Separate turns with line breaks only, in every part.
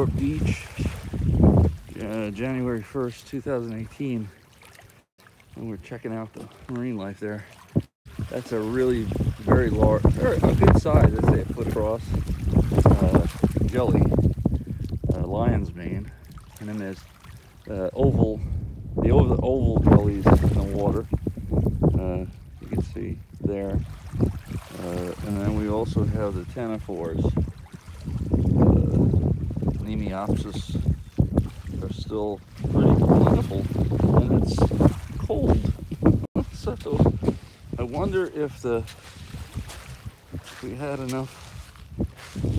Newport Beach, January 1st, 2018. And we're checking out the marine life there. That's a really very large, a good size, I'd say a foot across, jelly, lion's mane. And then there's the oval jellies in the water. You can see there. And then we also have the ctenophores. Nemiopsis are still pretty plentiful, and it's cold. So I wonder if we had enough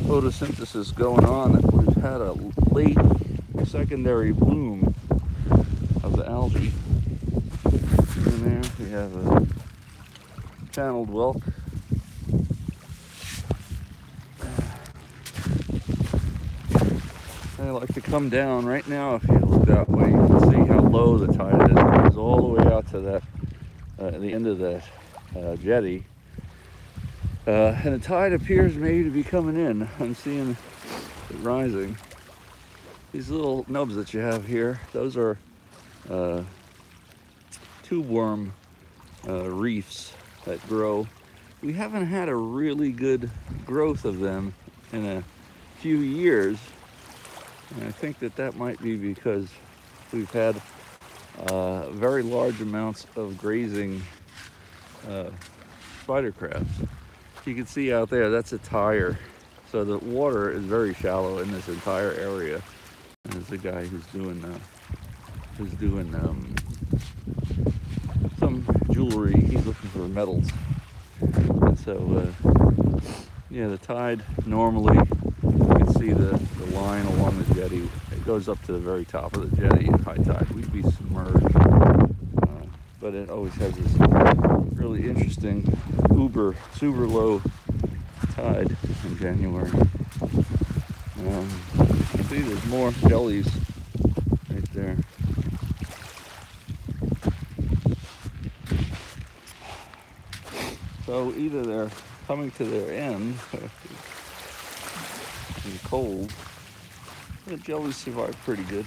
photosynthesis going on that we've had a late secondary bloom of the algae. And there we have a channeled whelk. I like to come down right now. If you look that way, you can see how low the tide is. It goes all the way out to that the end of that jetty, and the tide appears maybe to be coming in. I'm seeing it rising. These little nubs that you have here, those are tube worm reefs that grow. We haven't had a really good growth of them in a few years. And I think that might be because we've had very large amounts of grazing spider crabs. You can see out there, that's a tire. So the water is very shallow in this entire area. And there's a guy who's doing some jewelry. He's looking for metals. And so, yeah, the tide normally, you can see the line along the jetty. It goes up to the very top of the jetty at high tide. We'd be submerged. But it always has this really interesting super low tide in January. You can see there's more jellies right there. So either they're coming to their end in cold. The jellies survive pretty good.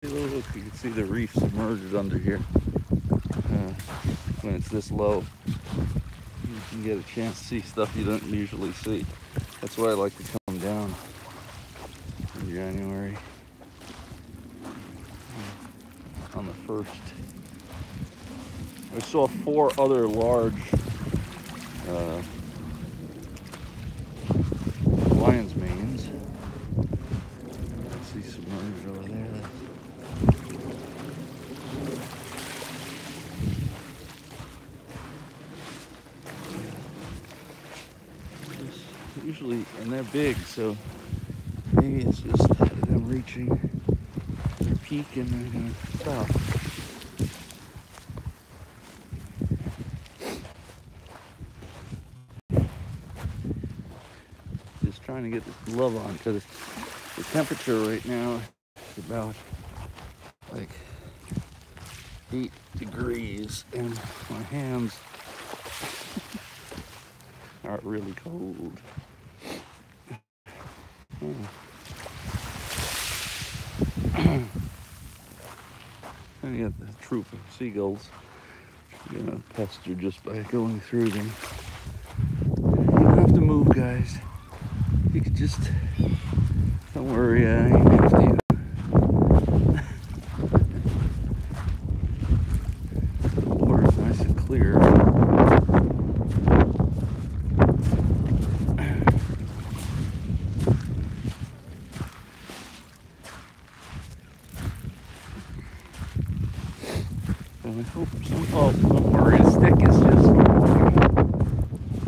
Look, you can see the reef submerged under here. When it's this low, you can get a chance to see stuff you don't usually see. That's why I like to come down in January on the 1st. I saw 4 other large lion's manes. See submerged over there. Usually, and they're big, so maybe it's just them reaching their peak and they're gonna stop. Just trying to get this glove on because the temperature right now is about like 8 degrees and my hands are really cold. And you got the troop of seagulls, pester just by going through them. You don't have to move, guys. You could just, don't worry, I ain't 50. The water's nice and clear. I hope don't worry, the stick is just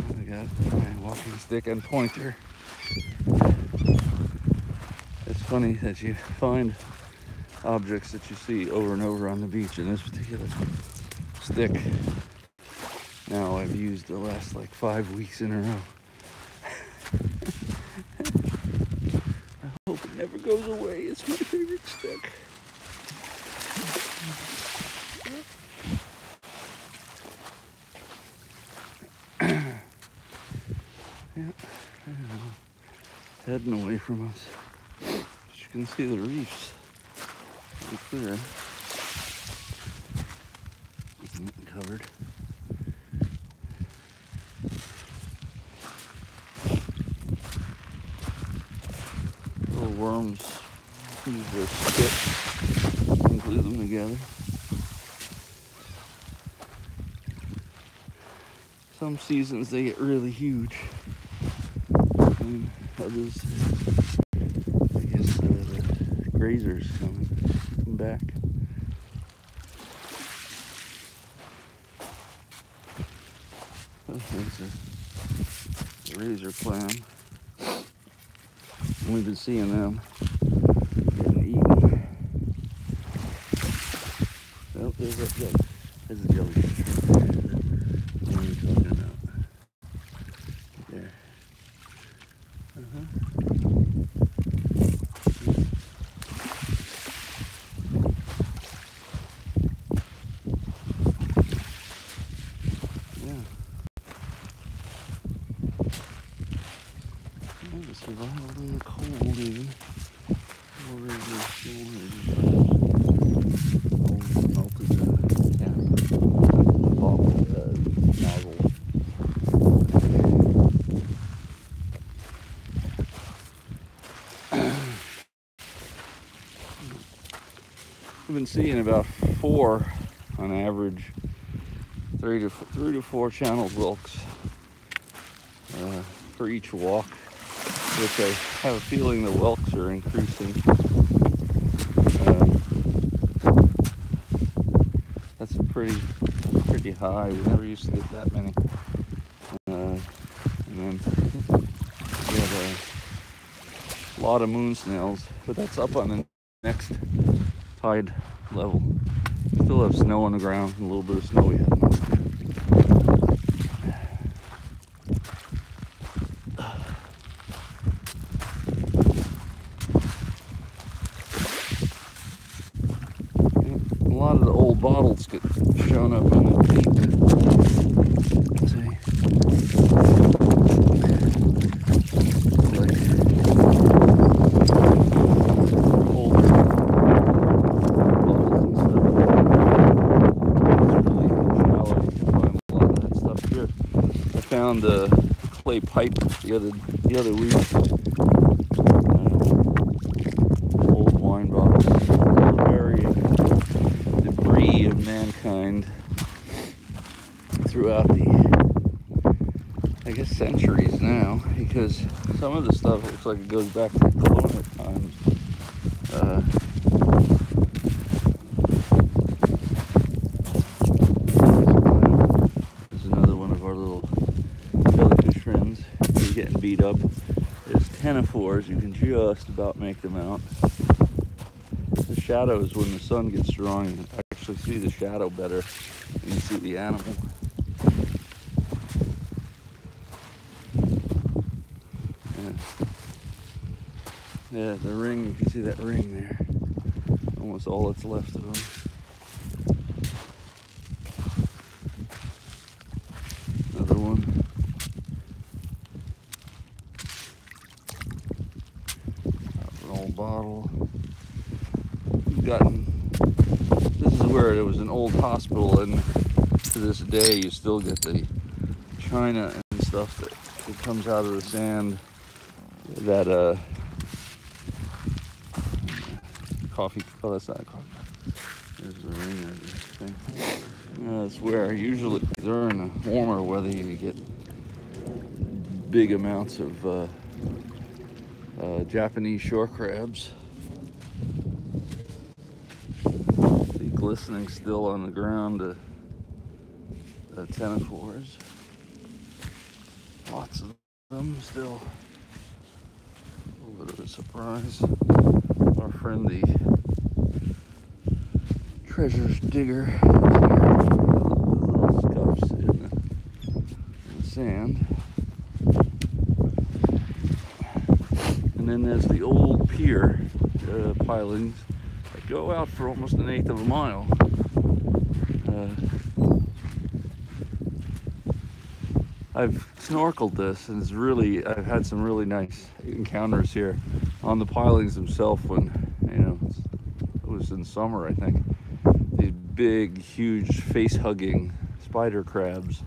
I got my walking stick and pointer. It's funny that you find objects that you see over and over on the beach, and this particular stick now I've used the last like 5 weeks in a row. I hope it never goes away. It's my favorite stick. Yeah, heading away from us. can see the reefs pretty clear. Covered. Little worms use their spit and glue them together. Some seasons they get really huge, and others, I guess, the grazers come back. There's a razor clam. We've been seeing them getting eaten. Oh, there's a jellyfish. What are you talking about? There. Survival in the cold, even. Melted nozzle. We've been seeing about 4 on average, 3 to 4 channeled whelks for each walk, which I have a feeling the whelks are increasing. That's pretty high. We never used to get that many. And then we have a lot of moon snails, but that's up on the next tide level. Still have snow on the ground, and a little bit of snow we had. A lot of the old bottles get shown up on the peak. See? Like old bottles and stuff. It's really shallow. You can find a lot of that stuff here. I found a clay pipe the other week. Old wine bottles. Very debris of mankind throughout the, I guess, centuries now, because some of the stuff looks like it goes back to colonial times. There's another one of our little jellyfish friends. He's getting beat up. There's ctenophores. You can just about make them out. The shadows, when the sun gets strong, you actually see the shadow better than you see the animal. Yeah, the ring, you can see that ring there. Almost all that's left of them. Another one. An old bottle. This is where there was an old hospital, and to this day you still get the china and stuff that comes out of the sand, that coffee. Oh, that's not a coffee. There's the ring of this thing. That's where usually during the warmer weather you get big amounts of Japanese shore crabs. See, glistening still on the ground, ctenophores. Lots of them still. A little bit of a surprise. Our friend, the treasure digger, little scuffs in the sand. And then there's the old pier pilings that go out for almost 1/8 of a mile. I've snorkeled this, and I've had some really nice encounters here on the pilings themselves when, it was in summer, I think. These big, huge, face-hugging spider crabs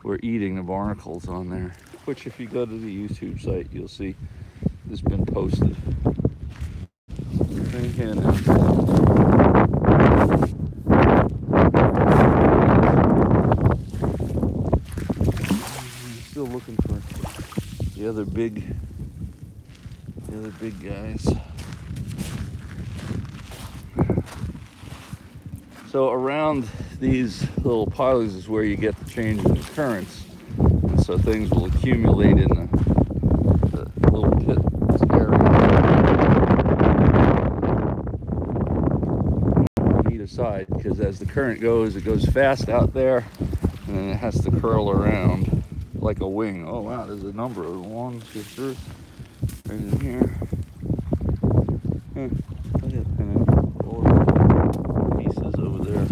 were eating the barnacles on there, which if you go to the YouTube site, you'll see has been posted. Right here now. Still looking for the other big guys. So around these little pilings is where you get the change in the currents, and so things will accumulate in the little pit area on either side, because as the current goes, it goes fast out there, and then it has to curl around like a wing. Oh wow, there's a number of ones get through right in here. Look at all the pieces over there.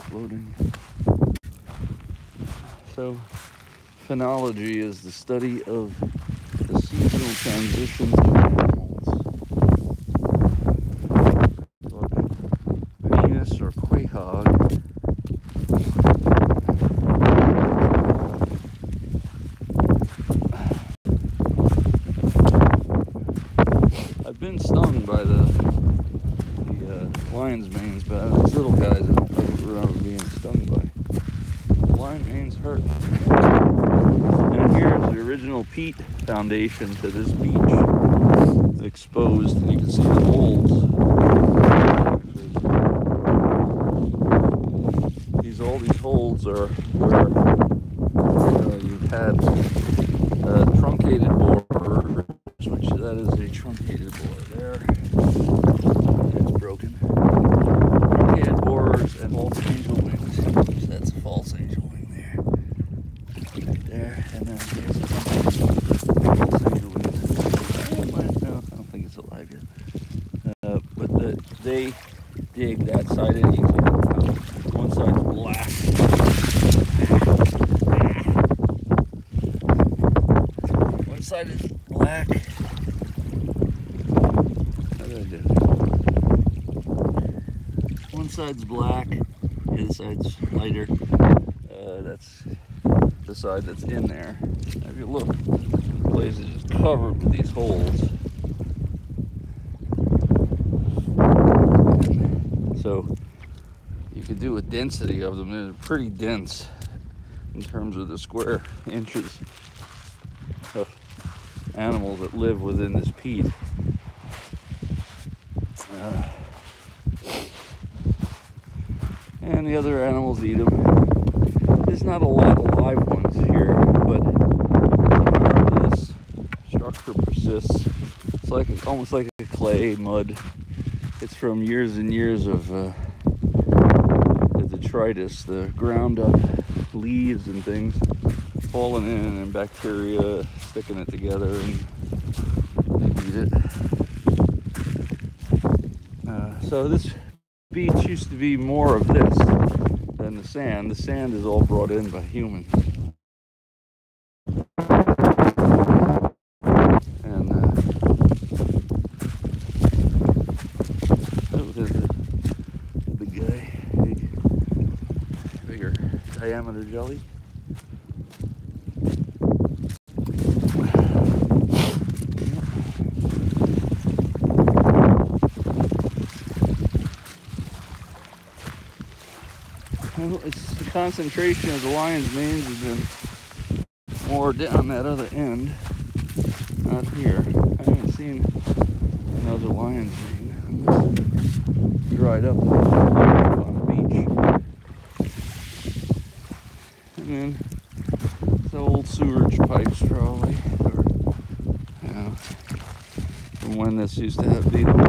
Floating. So, phenology is the study of the seasonal transitions of animals. Venus or quahog. I've been stung by the lion's manes, but these little guys I don't remember being stung by. The lion manes hurt. And here's the original peat foundation to this beach, exposed, and you can see the holes. All these holes are where you've had truncated borers, which that is a truncated borer there. It's broken. Truncated borers and false angel wings. That's a false angel wing there. Right there. And then here's a false angel wing. No, I don't think it's alive yet. But they dig that side in. You can see one side's black. One side is black. How did I do? One side's black, the other side's lighter. That's the side that's in there. Now if you look, the place is just covered with these holes. So you could do a density of them. They're pretty dense in terms of the square inches of animals that live within this peat. And the other animals eat them. There's not a lot of live ones here, but this structure persists. It's like almost like a clay mud. It's from years and years of detritus, the ground up leaves and things falling in, and bacteria sticking it together, and they eat it. So this beach used to be more of this than the sand. The sand is all brought in by humans. And big guy, bigger diameter jelly. Well, it's the concentration of the lion's manes has been more down that other end, not here. I haven't seen another lion's mane. Dried up on the beach. And then the old sewage pipes probably, or, you know, from when this used to have beetle or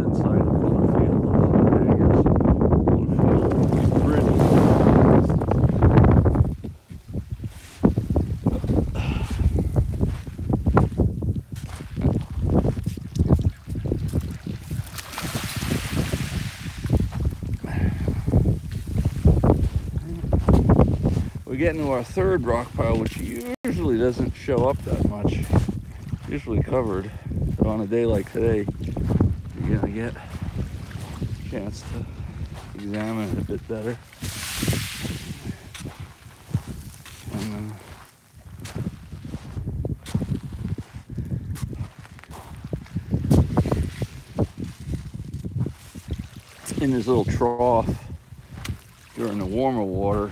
that side of Butterfield, getting to our third rock pile, which usually doesn't show up that much. Usually covered. So on a day like today, you're gonna get a chance to examine it a bit better. And, in this little trough during the warmer water,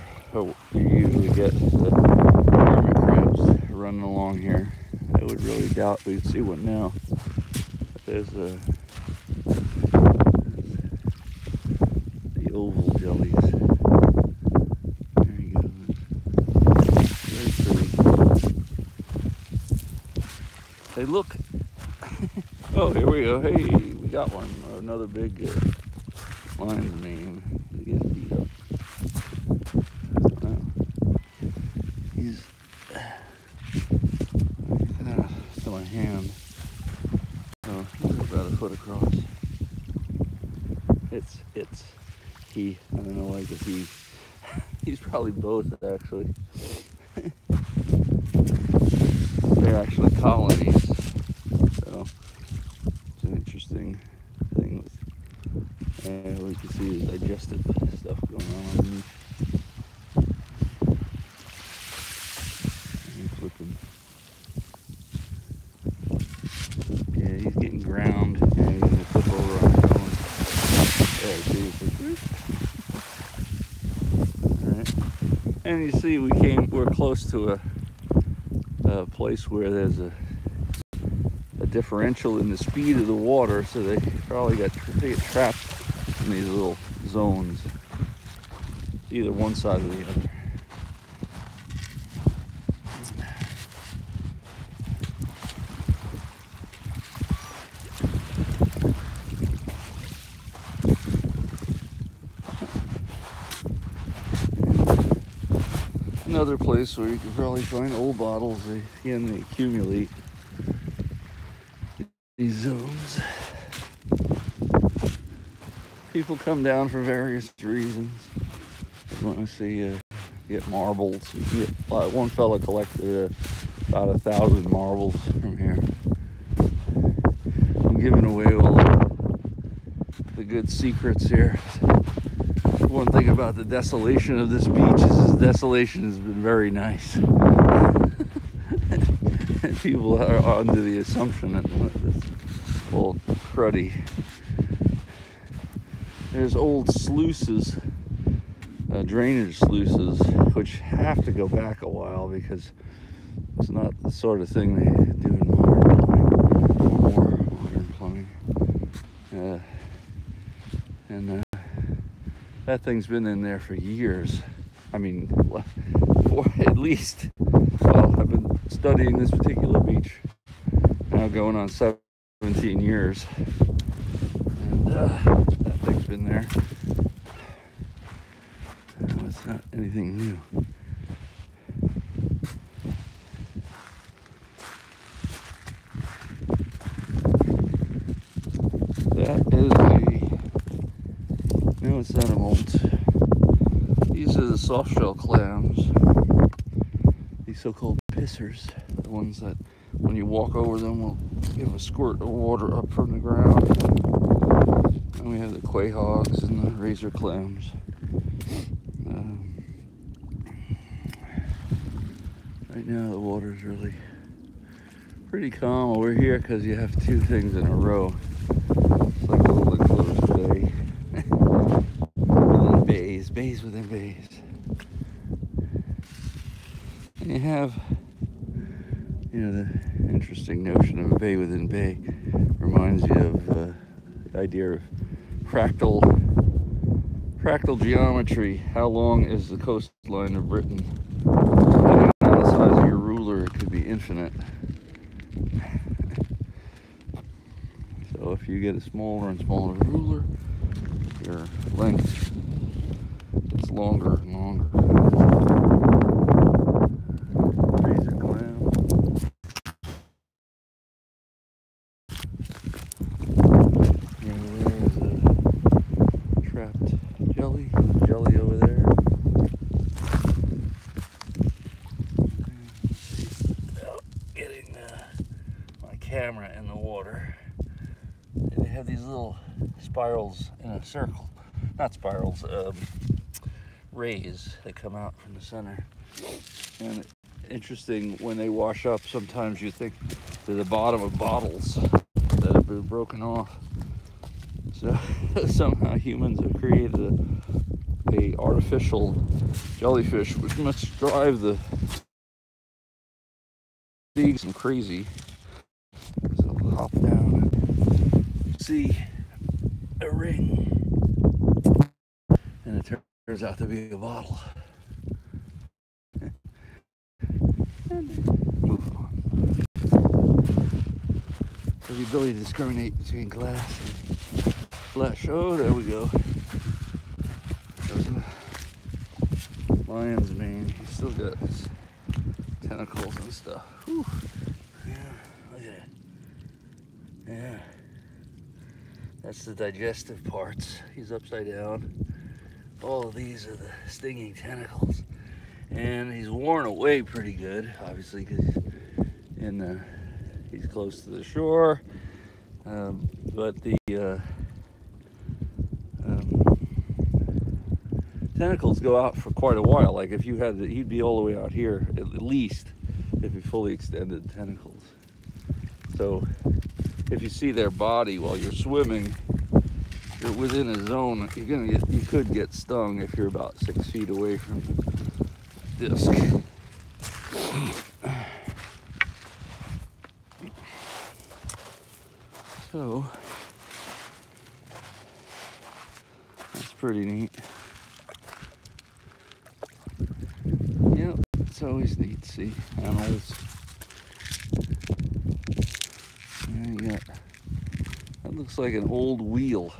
you usually get the hermit crabs running along here. I would really doubt we'd see one now. But there's the oval jellies. There you go. Very pretty. They look. Oh, here we go. Hey, we got one. Another big lion's mane. Getting beat up. He's to my hand. So he's about a foot across. It's he. I don't know why it's he. He's probably both actually. They're actually colonies. So it's an interesting thing. We can see the digestive stuff going on. Flipping. Yeah, he's getting ground. Yeah, he's gonna flip over on his own. There, see. All right. And you see, we're close to a place where there's a differential in the speed of the water, so they probably get trapped in these little zones, either one side or the other. Another place where you can probably find old bottles. Again, they accumulate these zones. People come down for various reasons. They want to see get marbles. One fella collected about 1,000 marbles from here. I'm giving away all the good secrets here. One thing about the desolation of this beach is the desolation has been very nice. And people are under the assumption that it's all cruddy. There's old sluices, drainage sluices, which have to go back a while because it's not the sort of thing they do in modern plumbing. And that thing's been in there for years. I mean, for at least, well, I've been studying this particular beach now going on 17 years. And that thing's been there. No, it's not anything new. That is no, it's not a molt. These are the soft shell clams. These so-called pissers, the ones that when you walk over them will give a squirt of water up from the ground. And we have the quahogs and the razor clams. Right now the water's really pretty calm over here because you have two things in a row. It's like a little enclosed bay. Within bays within bays. And you have, the interesting notion of a bay within bay reminds you of the idea of fractal geometry. How long is the coastline of Britain? Depending on the size of your ruler, it could be infinite. So if you get a smaller and smaller ruler, your length gets longer and longer. Razor clam. There's a trapped jelly over there. spirals in a circle. Not spirals, rays that come out from the center. And interesting, when they wash up, sometimes you think they're the bottom of bottles that have been broken off. So somehow humans have created a artificial jellyfish, which must drive the seas crazy. So I'll hop down and see a ring, and it turns out to be a bottle. Move on. So the ability to discriminate between glass and flesh. Oh, there we go. There's a lion's mane. He's still got his tentacles and stuff. Whew. Yeah, look at it. Yeah. That's the digestive parts. He's upside down. All of these are the stinging tentacles. And he's worn away pretty good, obviously, because he's close to the shore. But the tentacles go out for quite a while. Like if you had, he'd be all the way out here at least if he fully extended tentacles. So if you see their body while you're swimming, you're within a zone. You could get stung if you're about 6 feet away from the disc. So that's pretty neat. Yep, it's always neat to see animals. And you got, that looks like an old wheel.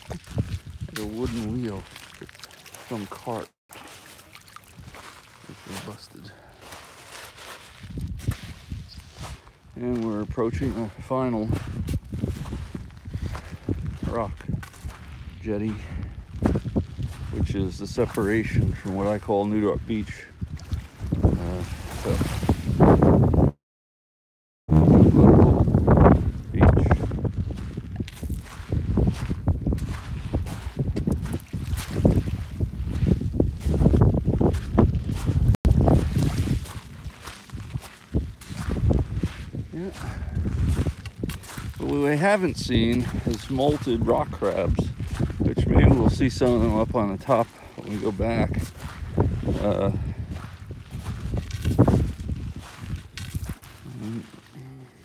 Like a wooden wheel. Some cart. It's been busted. And we're approaching a final rock jetty, which is the separation from what I call New York Beach. What we haven't seen is molted rock crabs, which maybe we'll see some of them up on the top when we go back.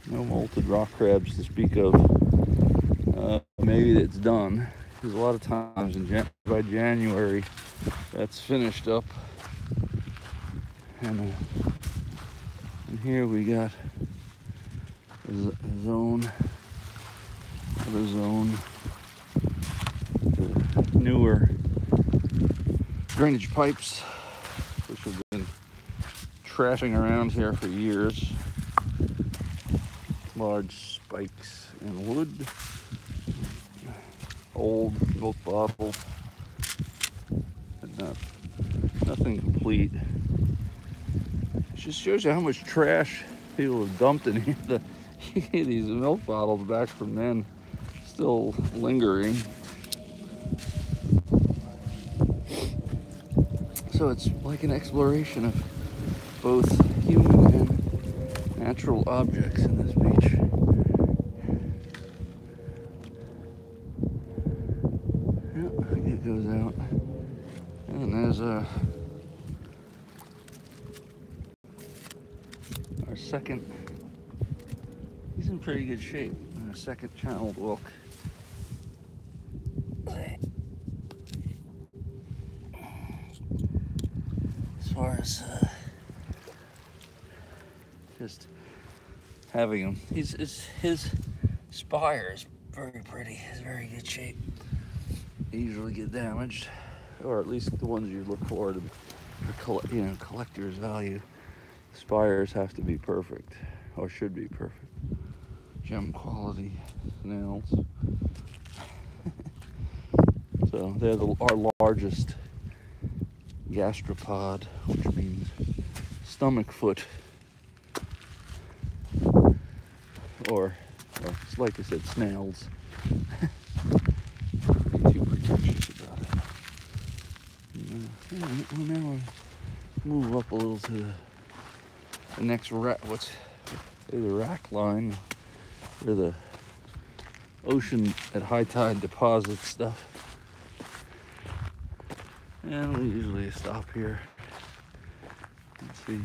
No molted rock crabs to speak of. Maybe it's done, because a lot of times by January that's finished up. And here we got a zone, another zone, the newer drainage pipes, which have been trashing around here for years. Large spikes and wood, old milk bottle, but nothing complete. It just shows you how much trash people have dumped in here. These milk bottles back from then still lingering. So it's like an exploration of both human and natural objects in this beach. Yeah, it goes out. And there's our second. He's in pretty good shape. Our second channeled whelk. As far as just having him, his spire is very pretty. He's in very good shape. They usually get damaged, or at least the ones you look for to collector's value. Spires have to be perfect, or should be perfect. Gem quality snails. So they're our largest gastropod, which means stomach foot, or like I said, snails. Be too pretentious about it. Well, now I move up a little to the next rack. What's the rack line where the ocean at high tide deposits stuff. And we usually stop here and see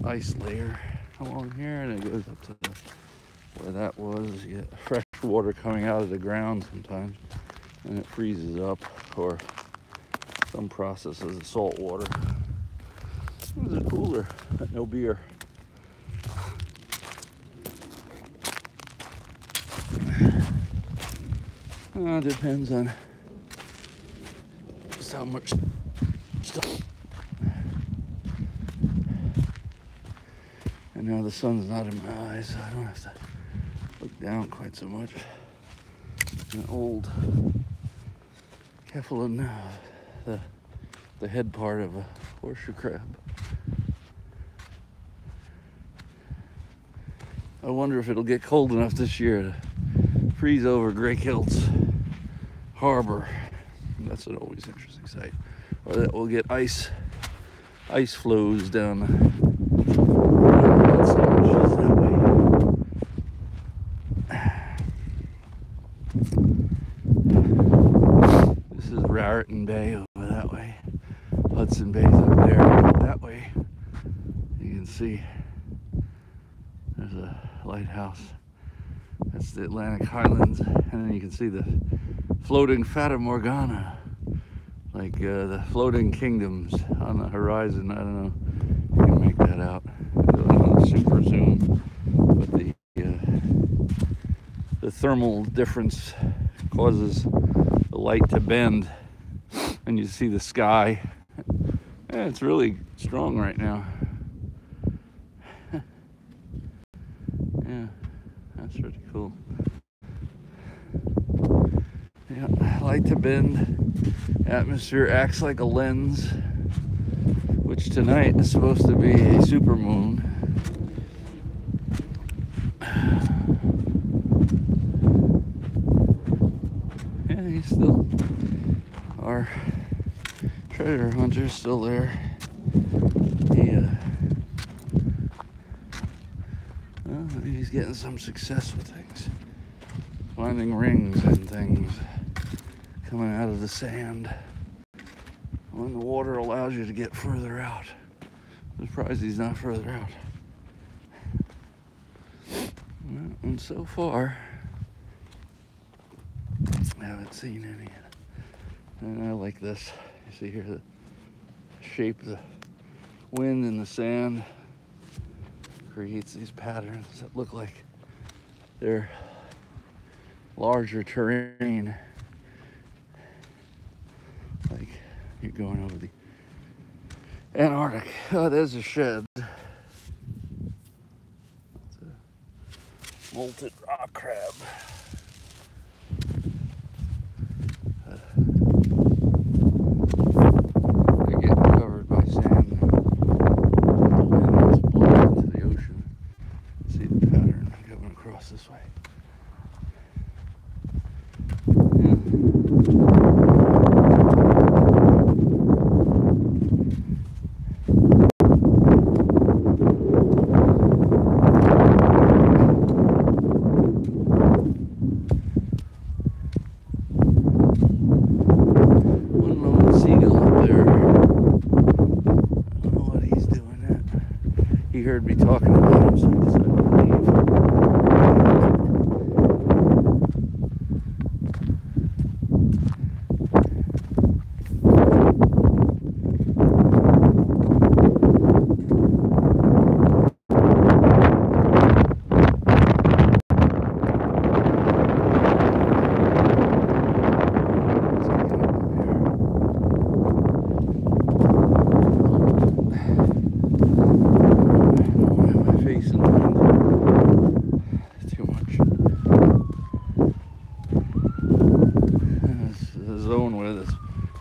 ice layer along here, and it goes up to where that was. You get fresh water coming out of the ground sometimes, and it freezes up, or some processes of salt water. There's a cooler, no beer. Depends on just how much stuff. And now the sun's not in my eyes, so I don't have to look down quite so much. An old Kefalen, the head part of a horseshoe crab. I wonder if it'll get cold enough this year to freeze over Greykilts Harbor. That's an always interesting sight. Or that we'll get ice flows down that way. This is Raritan Bay over that way. Hudson Bay's up there that way. You can see there's a lighthouse. That's the Atlantic Highlands, and then you can see the floating Fata Morgana, like the floating kingdoms on the horizon. I don't know if you can make that out. I don't know, super zoom, but the thermal difference causes the light to bend, and you see the sky. Yeah, it's really strong right now. Yeah, that's pretty cool. Yeah, light to bend. Atmosphere acts like a lens, which tonight is supposed to be a supermoon. Yeah, he's still, our treasure hunter's still there. He's getting some success with things. Finding rings and things coming out of the sand when the water allows you to get further out. I'm surprised he's not further out. And so far, I haven't seen any. And I like this. You see here the shape of the wind and the sand creates these patterns that look like they're larger terrain, like you're going over the Antarctic. Oh, there's a shed. It's a molted rock crab. They're getting covered by sand. The wind is blowing into the ocean. See the pattern going across this way. He heard me talking about him, so he decided to leave.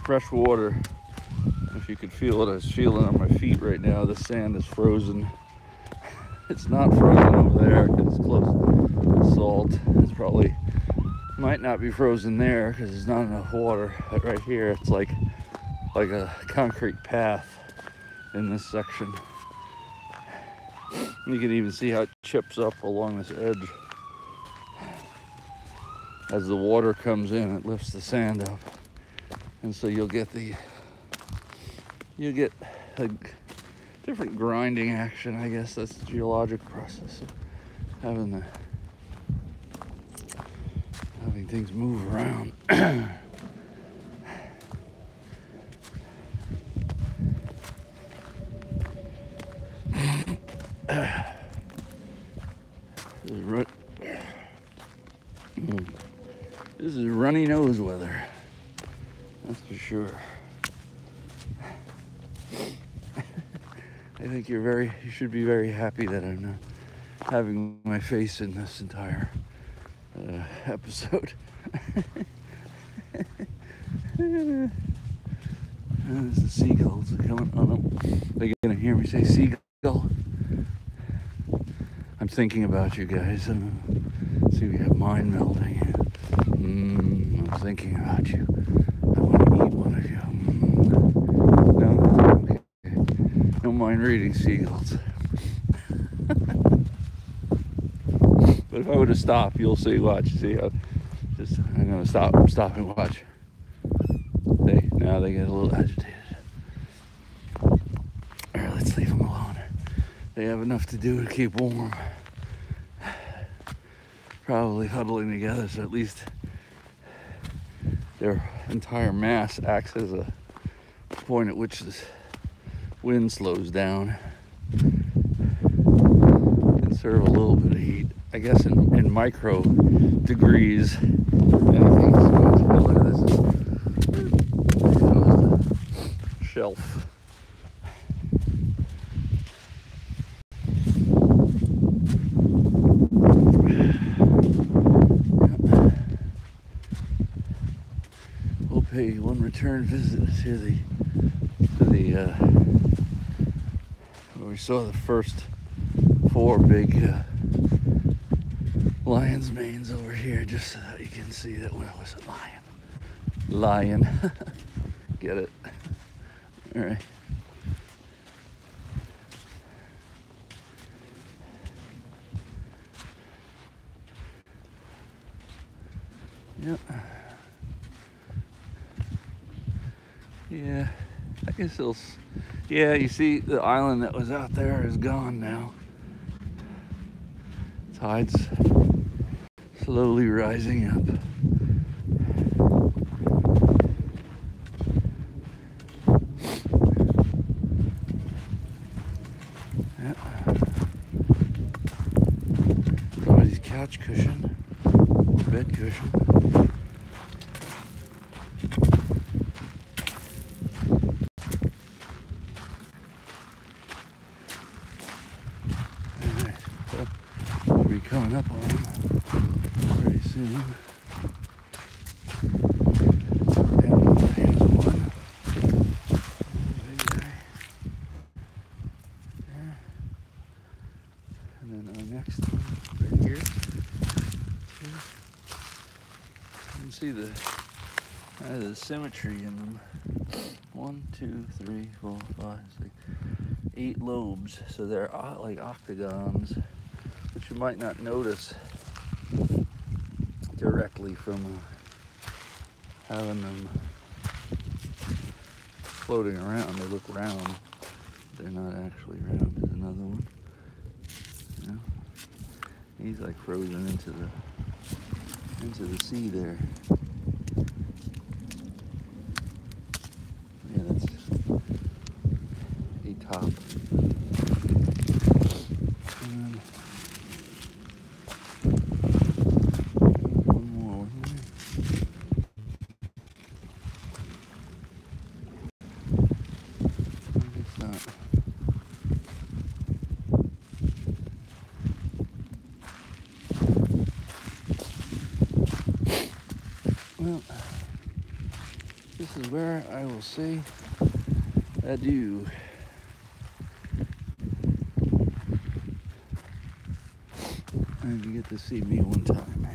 Fresh water. If you could feel it, I was feeling on my feet right now. The sand is frozen. It's not frozen over there because it's close. The salt. It's probably might not be frozen there because there's not enough water. But right here, it's like a concrete path in this section. You can even see how it chips up along this edge. As the water comes in, it lifts the sand up, and so you'll get a different grinding action. I guess that's the geologic process of having things move around. This is runny nose weather, that's for sure. I think you should be very happy that I'm not having my face in this entire episode. There's the seagulls coming on them. They're gonna hear me say seagull. I'm thinking about you guys. See, we have mind melding. I'm thinking about you. I want to eat one of you. No? Okay. Don't mind reading seagulls. But if I were to stop, you'll see, watch. See how, I'm going to stop and watch. Now they get a little agitated. Alright, let's leave them alone. They have enough to do to keep warm. Probably huddling together, so at least their entire mass acts as a point at which this wind slows down. Can serve a little bit of heat, I guess, in micro degrees. Anything's good. Look at this. The shelf. We'll pay one return visit to the where we saw the first 4 big lion's manes over here, just so that you can see that one was a lion. Get it? All right. Yep. Yeah, I guess it'll. Yeah, you see, the island that was out there is gone now. Tide's slowly rising up. Yep. Somebody's couch cushion, bed cushion. Coming up on them pretty soon. And there's one. Big guy. There. And then our next one right here. You can see the symmetry in them. 1, 2, 3, 4, 5, 6, 8 lobes. So they're like octagons, which you might not notice directly from having them floating around. They look round. They're not actually round. There's another one. You know? He's like frozen into the sea there. Yeah, that's a top. Well, this is where I will say adieu. And you get to see me one time.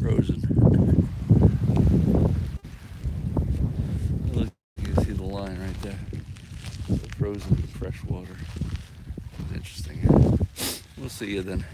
Frozen. Look, you can see the line right there. So frozen fresh water. Interesting. We'll see you then.